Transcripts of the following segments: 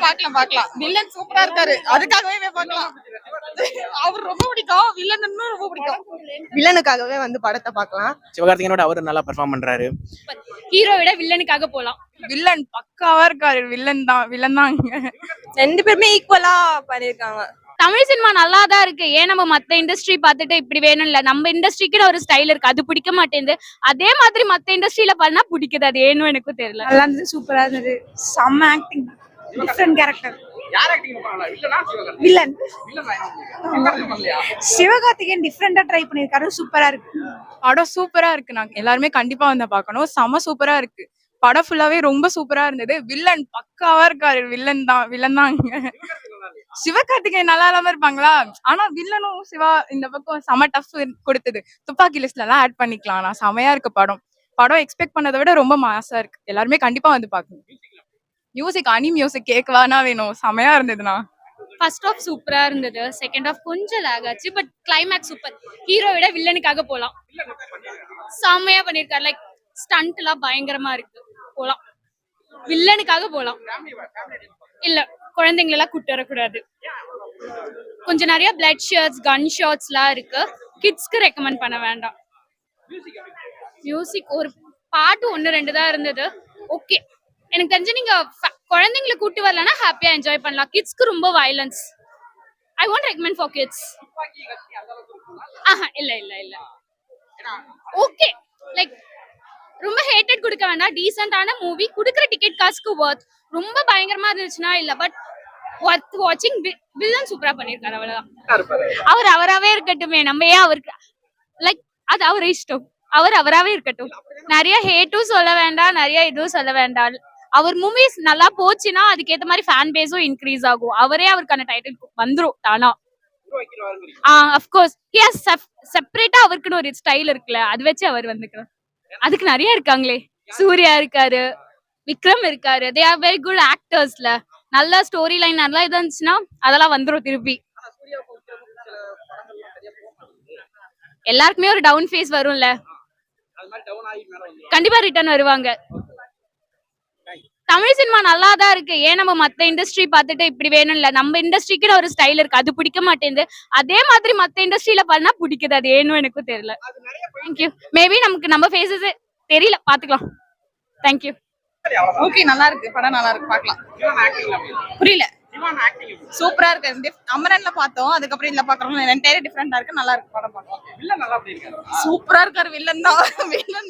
பாக்கலாம் பாக்கலாம். வில்லன் சூப்பரா இருக்காரு, அதுக்காகவே பாக்கலாம். அவர் ரொம்ப பிடிக்கும், வில்லன் இன்னும் ரொம்ப பிடிக்கும். வில்லனுக்காகவே வந்து படத்தை பார்க்கலாம். சிவகார்த்திகேயனோட அவர் நல்லா பெர்ஃபார்ம் பண்றாரு. ஹீரோ விட வில்லனுக்காக போலாம். வில்லன் பக்காவா இருக்காரு. வில்லன் தான் ரெண்டு பேருமே ஈக்குவலா பண்ணிருக்காங்க. தமிழ் சினிமா நல்லா தான் இருக்கு. ஏன் நம்ம மத்த இண்டஸ்ட்ரி பார்த்துட்டு இப்படி வேணும் இல்ல, நம்ம இண்டஸ்ட்ரிக்கு ஒரு ஸ்டைல் இருக்கு, அது பிடிக்க மாட்டேங்குது. அதே மாதிரி மத்த இண்டஸ்ட்ரியில பண்ணா பிடிக்குது, அது ஏன்னு எனக்கு தெரியல. நல்லா இருந்தது, சூப்பரா இருந்தது, செம்ம acting, different character. Villain Sivakarthikeyan டிஃபரெண்டா ட்ரை பண்ணிருக்காரு, சூப்பரா இருக்கு. படம் சூப்பரா இருக்கு, நாங்க எல்லாருமே கண்டிப்பா வந்து பார்க்கணும். செம சூப்பரா இருக்கு, படம் ஃபுல்லாவே ரொம்ப சூப்பரா இருந்தது. வில்லன் பக்காவா இருக்காரு. வில்லன் தான் சிவகார்த்திகேயன் நல்லா இல்லாம இருப்பாங்களா, ஆனா வில்லனும் சிவா இந்த பக்கம் செம டஃப் கொடுத்தது. துப்பாக்கி லிஸ்ட்ல எல்லாம் ஆட் பண்ணிக்கலாம். நான் செமையா இருக்கு படம் எக்ஸ்பெக்ட் பண்ணதை விட ரொம்ப மாசா இருக்கு. எல்லாருமே கண்டிப்பா வந்து பாக்கணும். மியூசிக் அனி மியூசிக் கேட்கவானா வேணும், செமையா இருந்ததுண்ணா. ஃபர்ஸ்ட் ஆஃப் சூப்பரா இருந்தது, செகண்ட் ஆஃப் கொஞ்சம் லேக் ஆச்சு, பட் கிளைமேக்ஸ் சூப்பர். ஹீரோ விட வில்லனுக்காக போலாம். செமையா பண்ணிருக்காரு, லைக் ஸ்டண்ட் எல்லாம் பயங்கரமா இருக்கு, போலாம். வில்லனுக்காக போலாம். இல்ல, குழந்தைங்களை எல்லாம் கூட்டு வரக்கூடாது. கொஞ்சம் நிறைய பிளட் ஷாட்ஸ், கன் ஷாட்ஸ் எல்லாம் இருக்கு, கிட்ஸ்க்கு ரெக்கமெண்ட் பண்ண வேண்டாம். மியூசிக் ஒரு பாட்டு 1-2 தான் இருந்தது, ஓகே. எனக்கு தெரிஞ்சு நீங்க குழந்தைங்களை கூட்டு வரலன்னா ஹாப்பியா என்ஜாய் பண்ணலாம். கிட்ஸ்க்கு ரொம்ப violence, I want recommend for kids. இல்ல ஓகே, லைக் ரொம்ப ஹேட்டட் கொடுக்க வேண்டாம். டீசென்டான மூவி, குடுக்குற டிக்கெட் காசுக்கு வர்த். ரொம்ப பயங்கரமா இருந்துச்சுன்னா இல்ல, பட் வர்த் வாட்சிங். வில்லன் சூப்பரா பண்ணிருக்காரு, அவ்வளவுதான். அவர் அவராவே இருக்கட்டுமே, நம்ம ஏன் அவருக்கு லைக் அது அவர் இஷ்டம். அவர் அவராவே இருக்கட்டும். நிறைய ஹேட்டும் சொல்ல வேண்டாம், நிறைய இதுவும் சொல்ல வேண்டாம். அவர் மூவிஸ் நல்லா போச்சுன்னா அதுக்கேற்ற மாதிரி ஃபேன் பேஸும் இன்க்ரீஸ் ஆகும். அவரே அவருக்கான டைட்டில் வந்துரும் தானா. அஃப்கோர்ஸ் செப்பரேட்டா அவருக்குன்னு ஒரு ஸ்டைல் இருக்குல்ல, அது வச்சு அவர் வந்துக்கிறார். அதுக்கு நிறைய இருக்காங்களே, சூர்யா இருக்காரு, விக்ரம் இருக்காரு, தே ஆர் வெரி குட் ஆக்டர்ஸ்ல. நல்ல ஸ்டோரி லைன் நல்லா இருந்துச்சுன்னா அதெல்லாம் வந்துரும் திருப்பி. எல்லாருக்குமே ஒரு டவுன் ஃபேஸ் வரும்ல, கண்டிப்பா ரிட்டர்ன் வருவாங்க. தமிழ் சினிமா நல்லா தான் இருக்கு. ஏன் நம்ம மத்த இண்டஸ்ட்ரி பார்த்துட்டு இப்படி வேணும் இல்ல, நம்ம இண்டஸ்ட்ரிக்கு ஒரு ஸ்டைல் இருக்கு, அது பிடிக்க மாட்டேங்குது. அதே மாதிரி மத்த இண்டஸ்ட்ரியில பண்ணா பிடிக்குது, அது ஏன்னு எனக்கு தெரியல. தேங்க்யூ. மேபி நமக்கு நம்ம ஃபேஸஸ் தெரியல, பாத்துக்கலாம். தேங்க்யூ. ஓகே, நல்லா இருக்கு, படம் நல்லா இருக்கு, பார்க்கலாம். புரியல. சூப்பரா இருக்கு. அமரன்ல பார்த்தோம், அதுக்கப்புறம் இதுல பாக்குறோம், என்டையர் டிஃபரெண்டா இருக்கு, நல்லா இருக்கு, படம் பார்க்கலாம். சூப்பரா இருக்காரு, வில்லன்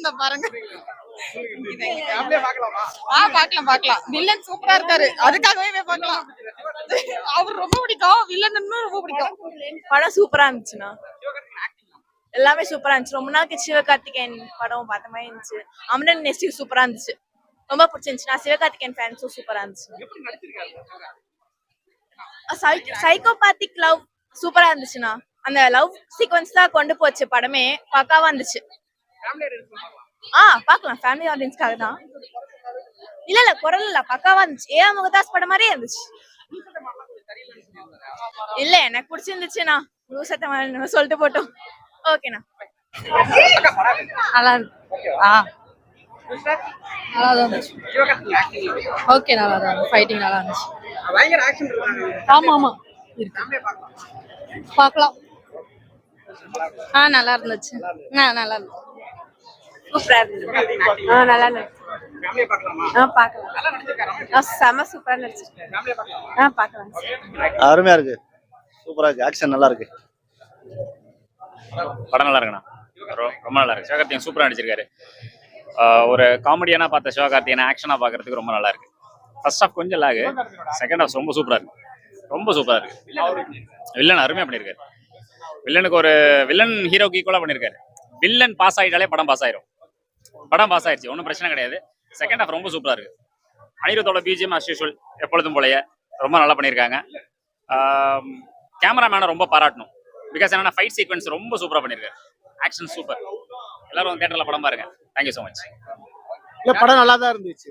தான் பாருங்க. பாக்கலாம். வில்லன் சூப்பரா இருக்காரு, அதுக்காகவே பாக்கலாம். அவர் ரொம்ப பிடிக்கும், வில்லன் இன்னும் ரொம்ப பிடிக்கும். படம் சூப்பரா இருந்துச்சுன்னா எல்லாமே சூப்பரா இருந்துச்சு. ரொம்ப நாளைக்கு சிவகார்த்திகேயன் படம் பார்த்த மாதிரி இருந்துச்சு. அமரன் நெக்ஸ்ட் சூப்பரா இருந்துச்சு, ரொம்ப பிடிச்சிருந்துச்சு. நான் சிவகார்த்திகேயன் ஃபேன்ஸும் சூப்பரா இருந்துச்சு. சைக்கோபாத்திக் லவ் சூப்பரா இருந்துச்சுண்ணா. அந்த லவ் சீக்வன்ஸ் தான் கொண்டு போச்சு படமே, பக்காவா இருந்துச்சு. பாக்கலாம், ஃபேமிலி ஆடியன்ஸ்க்காக தான். இல்ல குரல் இல்ல, பக்காவா இருந்துச்சு. ஏன் முகதாஸ் படம் மாதிரியே இருந்துச்சு. இல்ல எனக்கு பிடிச்சிருந்துச்சுண்ணா, லூசத்தை சொல்லிட்டு போட்டோம். ஓகேண்ணா, நல்லா இருக்கு. நல்லா தான் இருந்துச்சு. ஓகே, நல்லா தான் இருந்துச்சு. ஃபைட்டிங் நல்லா இருந்துச்சு. ஆமா இருக்கு, பார்க்கலாம். நல்லா இருந்துச்சு. நல்லா இருந்துச்சு. சூப்பரா இருந்துச்சு. நல்லா இருந்துச்சு. பார்க்கலாம். செம சூப்பரா இருந்துச்சு. பார்க்கலாம். அருமையா இருக்கு, சூப்பரா இருக்கு, ஆக்ஷன் நல்லா இருக்கு. படம் நல்லா இருக்குண்ணா, ரொம்ப நல்லா இருக்கு. சிவகார்த்திகேயன் சூப்பரா நடிச்சிருக்காரு. ஒரு காமெடியானா பார்த்த சிவகார்த்திகேயன் ஆக்ஷனா பாக்குறதுக்கு ரொம்ப நல்லா இருக்கு. ஃபர்ஸ்ட் ஹாஃப் கொஞ்சம் லாகு, செகண்ட் ஹாஃப் ரொம்ப சூப்பரா இருக்கு, ரொம்ப சூப்பரா இருக்கு. வில்லன் அருமையா பண்ணிருக்காரு. வில்லனுக்கு ஒரு வில்லன் ஹீரோக்கு ஈக்குவலா பண்ணிருக்காரு. வில்லன் பாஸ் ஆயிட்டாலே படம் பாஸ் ஆயிரும். படம் பாஸ் ஆயிடுச்சு, ஒன்றும் பிரச்சனை கிடையாது. செகண்ட் ஹாஃப் ரொம்ப சூப்பரா இருக்கு. அனிருத்தோட பிஜிஎம் அஸ் யூஷுவல் எப்பொழுதும் போலயே ரொம்ப நல்லா பண்ணியிருக்காங்க. கேமராமேனை ரொம்ப பாராட்டணும். பிகாஸ் என்னன்னா ஃபைட் சீக்வன்ஸ் ரொம்ப சூப்பரா பண்ணியிருக்காரு. Action super. எல்லாரும் தியேட்டர்ல படம் பாருங்க. Thank you so much. இல்ல, படம் நல்லா தான் இருந்துச்சு.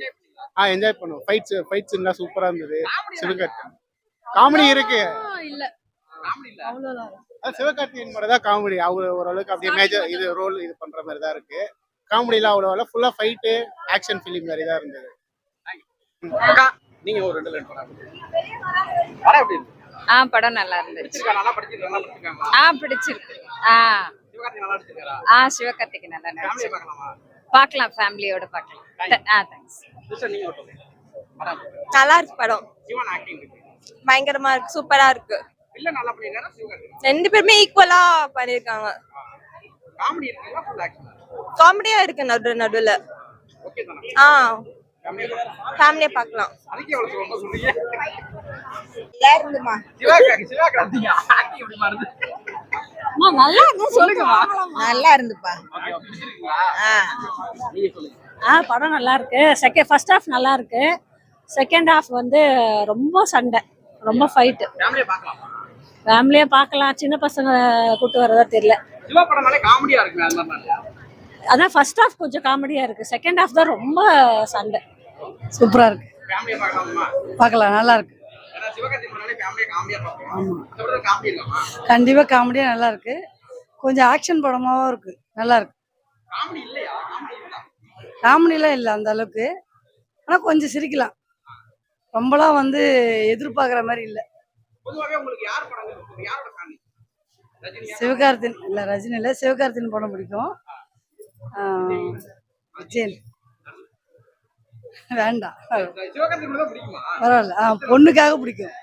என்ஜாய் பண்ணுவோம். ஃபைட்ஸ் எல்லாம் சூப்பரா இருந்தது. சிவகார்த்திகேயன் காமெடி இருக்கு. இல்ல அவ்வளவுதான். சிவகார்த்திகேயன் படம் தான் காமெடி. அவங்க ஓரளவுக்கு அப்படியே மேஜர் இது ரோல் இது பண்ற மாதிரி தான் இருக்கு. காமெடியில அவ்வளோ ஃபுல்லா ஃபைட்டு ஆக்ஷன் ஃபிலிம் மாதிரி தான் இருந்தது. நீங்க ஒரு 2 லைன் படம் எப்படி இருக்கு? படம் நல்லா இருந்துச்சு. நல்லா படிச்சிருக்காங்க. பிடிச்சிருக்கு. சிவகார்த்திகேயன் நல்லா நடிச்சிருக்காரா? சிவகார்த்திகேயன் நல்லா ஃபேமிலியா நடிச்சு பார்க்கலாமா? பார்க்கலாம், ஃபேமிலியோட பார்க்கலாம். தேங்க்ஸ். சிஸ்டர் நீங்க ஒரு படம் நல்லா இருக்கு படம். ஜீவன் ஆக்டிங் இருக்கு. பயங்கரமா இருக்கு, சூப்பரா இருக்கு. இல்ல நல்லா பண்ணிருக்காரா சிவகார்த்திகேயன்? ரெண்டு பேருமே ஈக்குவலா பண்ணிருக்காங்க. காமெடி இருக்குங்களா ஃபுல் ஆக்ஷன்? காமெடியா இருக்கு நடுவுல. ஓகே தானா? ஃபேமிலியா பார்க்கலாம். அதுக்கு எவ்வளவு ரொம்ப சொல்றீங்க? நல்லா இருந்துமா. சிவகார்த்திகேயன் ஆக்டிங் எப்படி மாறுது? நல்லா இருந்து சொல்லுங்க. நல்லா இருந்துப்பா. ஓகே பிடிச்சிருக்கீங்களா? நீங்க சொல்லுங்க. படம் நல்லா இருக்கு. ஃபர்ஸ்ட் ஹாஃப் நல்லா இருக்கு. செகண்ட் ஹாஃப் வந்து ரொம்ப சண்டை, ரொம்ப ஃபைட். ஃபேமிலியா பார்க்கலாமா? ஃபேமிலியா பார்க்கலாம். சின்ன பசங்க கூட்டு வரதா தெரியல. சிவா படம்னாலே காமெடியா இருக்கு அந்த மாதிரி. அதான் ஃபர்ஸ்ட் ஹாஃப் கொஞ்சம் காமெடியா இருக்கு. செகண்ட் ஹாஃப் தான் ரொம்ப சண்டை. சூப்பரா இருக்கு. ஃபேமிலியா பார்க்கலாமா? பார்க்கலாம், நல்லா இருக்கு. ஏன்னா சிவகார்த்திகேயன் படம்னாலே ஃபேமிலியா காமெடியா பார்ப்போம். அந்த படம் காமெடி இருக்காமா? கண்டிப்பா காமெடியா நல்லா இருக்கு. கொஞ்சம் ஆக்ஷன் படமாவும் இருக்கு, நல்லா இருக்கு. காமெடி இல்லையா? காமெடி இல்ல. காமெடிலாம் இல்லை அந்த அளவுக்கு, ஆனா கொஞ்சம் சிரிக்கலாம். ரொம்பலாம் வந்து எதிர்பார்க்குற மாதிரி இல்லை. பொதுவாவே உங்களுக்கு யார் படம் பிடிக்கும்? யாரோட ஃபேன்? ரஜினி? சிவகார்த்தின் இல்லை, ரஜினி இல்லை, சிவகார்த்தின் படம் பிடிக்கும். விஜய் வேண்டாம், சிவகார்த்திகேயன் தான் பிடிக்குமா? பரவாயில்ல. பொண்ணுக்காக பிடிக்கும்.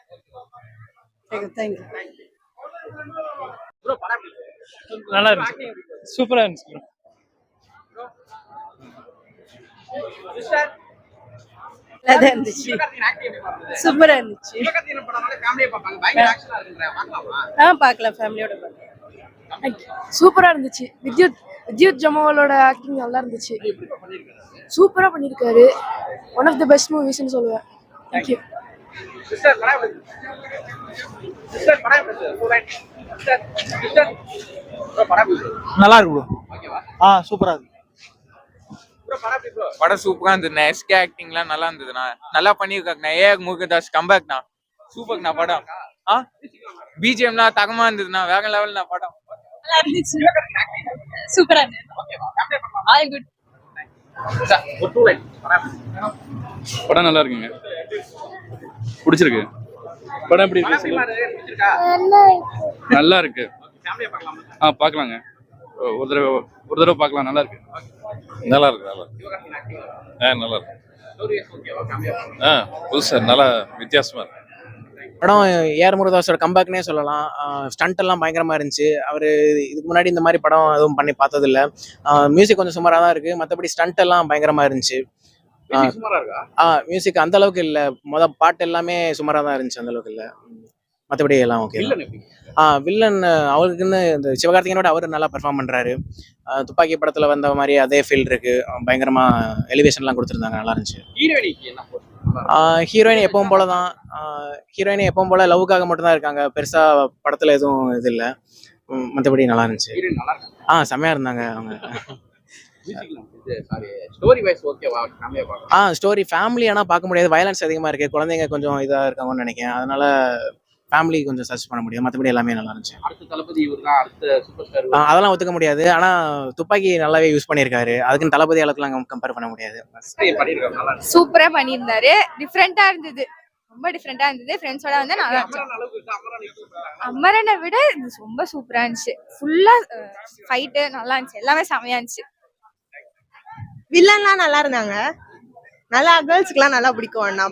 தேங்க்யூ. ப்ரோ படம் எப்படி இருக்கு? நல்லா இருந்துச்சு, சூப்பரா இருந்துச்சு ப்ரோ. சிஸ்டர் நல்லா இருந்துச்சு, சிவகார்த்திகேயன் ஆக்டிங் எப்படி மாறுது? சூப்பரா இருந்துச்சு. சிவகார்த்திகேயன் படம்னாலே ஃபேமிலியா பார்ப்பாங்க. பயங்கர ஆக்ஷனா இருக்குங்க. பார்க்கலாமா? பார்க்கலாம், ஃபேமிலியோட பார்க்கலாம். சூப்பரா இருந்துச்சு. வித்யுத் ஜமாலோட ஆக்டிங் நல்லா இருந்துச்சு. சூப்பரா பண்ணிருக்காரு. ஒன் ஆஃப் தி பெஸ்ட் மூவிஸ்னு சொல்லுவேன். தேங்க்யூ. சிஸ்டர் படம் எப்படி இருக்கு? சிஸ்டர் படம் எப்படி இருக்கு? Full line. சிஸ்டர் ப்ரோ படம் எப்படி இருக்கு? நல்லா இருக்கு ப்ரோ. ஓகேவா? சூப்பரா இருக்கு ப்ரோ படம் எப்படி ப்ரோ? படம் சூப்பரா இருந்ததுண்ணா. எஸ்கே ஆக்டிங்லாம் நல்லா இருந்ததுண்ணா. நல்லா பண்ணியிருக்காங்கண்ணா. ஏஆர் முருகதாஸ் கம்பேக்ண்ணா. சூப்பர்ண்ணா படம். பிஜிஎம்லாம் தகமா இருந்ததுண்ணா. வேற லெவல்ண்ணா படம். நல்லா இருந்துச்சு, சூப்பரா இருந்துச்சு. ஓகேவா? ஃபேமிலியா பார்க்கலாமா? All good. சிஸ்டர் ஒரு 2 லைன் படம். படம் நல்லா இருக்குங்க, பிடிச்சிருக்கு. படம் எப்படி இருக்கு படம் எப்படி சொல்லுங்க. மாறுது? பிடிச்சிருக்கா? நல்லா இருக்கு. ஃபேமிலியா பார்க்கலாமா? பார்க்கலாங்க. ஒரு தடவை பார்க்கலாம். நல்லா இருக்கு, நல்லா இருக்கு, நல்லா இருக்கு. சிவகார்த்திகேயன் ஆக்டிங் நல்லா இருக்கு. ஸ்டோரி ஓகேவா? ஃபேமிலியா பார்க்கலாமா? புதுசா நல்லா வித்தியாசமா இருக்கு. படம் ஏஆர் முருகதாஸோட கம்பேக்னே சொல்லலாம். ஸ்டண்ட் எல்லாம் பயங்கரமா இருந்துச்சு. அவர் இதுக்கு முன்னாடி இந்த மாதிரி படம் எதுவும் பண்ணி பார்த்தது இல்லை. மியூசிக் கொஞ்சம் சுமாராக தான் இருக்கு. மற்றபடி ஸ்டண்ட் எல்லாம் பயங்கரமா இருந்துச்சு. மியூசிக் அந்த அளவுக்கு இல்லை. பாட்டு எல்லாமே சுமாராக தான் இருந்துச்சு, அந்த அளவுக்கு இல்லை. மற்றபடி எல்லாம் ஓகே. வில்லன் அவருக்குன்னு இந்த சிவகார்த்திகேயனோட அவர் நல்லா பெர்ஃபார்ம் பண்றாரு. துப்பாக்கி படத்துல வந்த மாதிரி அதே ஃபீல் இருக்கு. பயங்கரமா எலிவேஷன்லாம் கொடுத்துருந்தாங்க, நல்லா இருந்துச்சு. ஹீரோயின் எப்பவும் போல தான். ஹீரோயின் எப்பவும் போல லவ்வுக்காக மட்டும்தான் இருக்காங்க. பெருசா படத்துல எதுவும் இது இல்லை. மற்றபடி நல்லா இருந்துச்சு. செம்மையா இருந்தாங்க அவங்க. ஸ்டோரி ஃபேமிலி ஆனால் பார்க்க முடியாது. வயலன்ஸ் அதிகமா இருக்கு. குழந்தைங்க கொஞ்சம் இதா இருக்காங்கன்னு நினைக்கிறேன். அதனால ஃபேமிலி கொஞ்சம் சர்ச் பண்ண முடியும். மற்றபடி எல்லாமே நல்லா இருந்துச்சு. அதெல்லாம் ஒத்துக்க முடியாது. ஆனா துப்பாக்கி நல்லாவே யூஸ் பண்ணியிருக்காரு. அதுக்குன்னு தளபதி அளவுக்குலாம் கம்பேர் பண்ண முடியாது. சூப்பரா பண்ணியிருந்தாரு. டிஃப்ரெண்டா இருந்தது, ரொம்ப டிஃப்ரெண்டா இருந்தது. ஃப்ரெண்ட்ஸோட வந்து நல்லா இருந்துச்சு. அமரனை விட இது ரொம்ப சூப்பரா இருந்துச்சு. ஃபுல்லா ஃபைட்டு நல்லா இருந்துச்சு. எல்லாமே செமையா இருந்துச்சு. வில்லன்லாம் நல்லா இருந்தாங்க. நல்லா கேர்ள்ஸ்க்குலாம் நல்லா பிடிக்கும். அண்ணா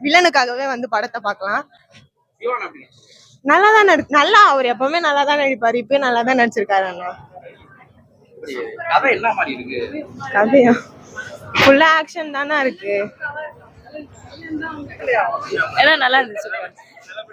வில்லனுக்காகவே வந்து படத்தை பார்க்கலாம். நல்லா தான் நல்லா அவர் எப்பவுமே நல்லா தான் நடிப்பாரு. இப்பயும் நல்லா தான் நடிச்சிருக்காரு அண்ணா. கதையா ஃபுல்லா ஆக்ஷன் தானே இருக்கு. எல்லாம் நல்லா இருந்துச்சு.